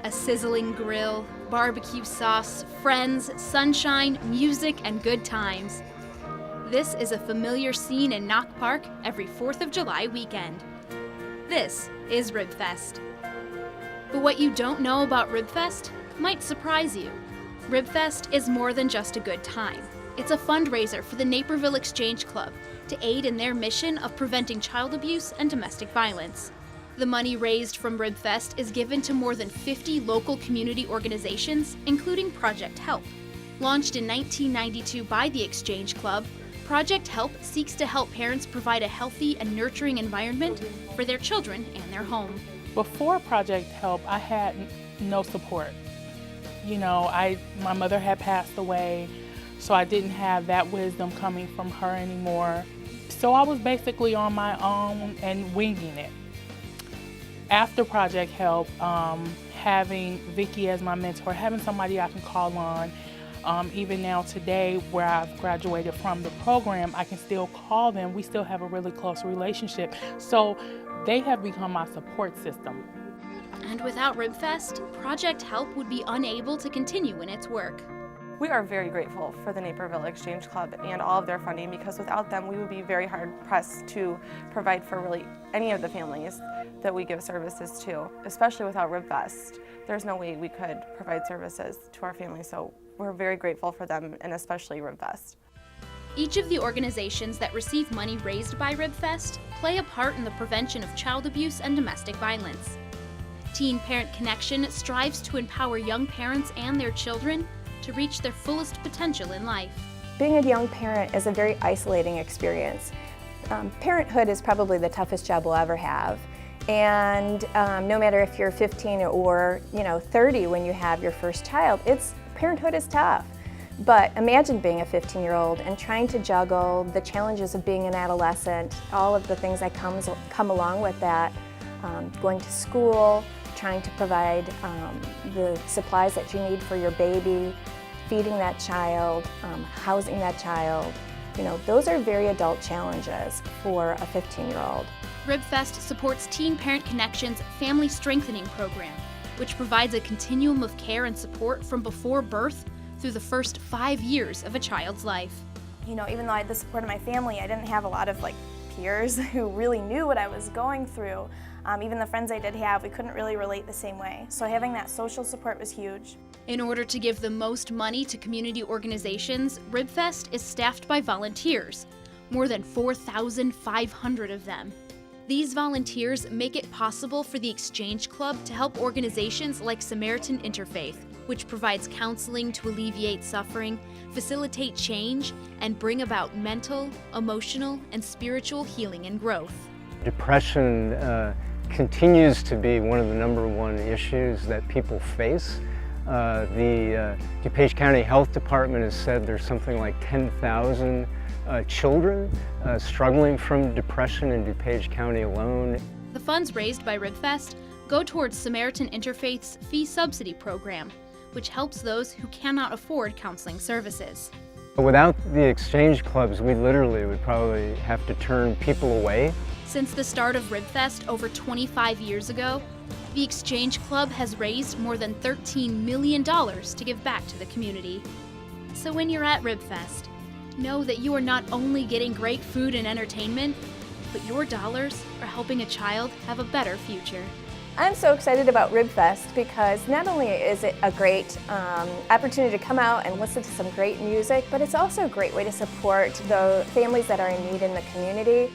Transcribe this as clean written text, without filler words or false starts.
A sizzling grill, barbecue sauce, friends, sunshine, music, and good times. This is a familiar scene in Knock Park every 4th of July weekend. This is Ribfest. But what you don't know about Ribfest might surprise you. Ribfest is more than just a good time. It's a fundraiser for the Naperville Exchange Club to aid in their mission of preventing child abuse and domestic violence. The money raised from Ribfest is given to more than 50 local community organizations, including Project Help. Launched in 1992 by the Exchange Club, Project Help seeks to help parents provide a healthy and nurturing environment for their children and their home. Before Project Help, I had no support. My mother had passed away, so I didn't have that wisdom coming from her anymore. So I was basically on my own and winging it. After Project Help, having Vicki as my mentor, having somebody I can call on, even now today where I've graduated from the program, I can still call them. We still have a really close relationship. So they have become my support system. And without Ribfest, Project Help would be unable to continue in its work. We are very grateful for the Naperville Exchange Club and all of their funding, because without them we would be very hard pressed to provide for really any of the families that we give services to, especially without Ribfest. There's no way we could provide services to our families, so we're very grateful for them, and especially Ribfest. Each of the organizations that receive money raised by Ribfest play a part in the prevention of child abuse and domestic violence. Teen Parent Connection strives to empower young parents and their children to reach their fullest potential in life. Being a young parent is a very isolating experience. Parenthood is probably the toughest job we'll ever have. And no matter if you're 15 or 30 when you have your first child, parenthood is tough. But imagine being a 15-year-old and trying to juggle the challenges of being an adolescent, all of the things that come along with that, going to school, trying to provide the supplies that you need for your baby, feeding that child, housing that child. Those are very adult challenges for a 15-year-old. Ribfest supports Teen Parent Connection's Family Strengthening Program, which provides a continuum of care and support from before birth through the first 5 years of a child's life. Even though I had the support of my family, I didn't have a lot of peers who really knew what I was going through. Even the friends I did have, we couldn't really relate the same way. So having that social support was huge. In order to give the most money to community organizations, Ribfest is staffed by volunteers, more than 4,500 of them. These volunteers make it possible for the Exchange Club to help organizations like Samaritan Interfaith, which provides counseling to alleviate suffering, facilitate change, and bring about mental, emotional, and spiritual healing and growth. Depression continues to be one of the #1 issues that people face. The DuPage County Health Department has said there's something like 10,000 children struggling from depression in DuPage County alone. The funds raised by Ribfest go towards Samaritan Interfaith's fee subsidy program, which helps those who cannot afford counseling services. Without the exchange clubs, we literally would probably have to turn people away. Since the start of Ribfest over 25 years ago, the Exchange Club has raised more than $13 million to give back to the community. So when you're at Ribfest, know that you are not only getting great food and entertainment, but your dollars are helping a child have a better future. I'm so excited about Ribfest because not only is it a great opportunity to come out and listen to some great music, but it's also a great way to support the families that are in need in the community.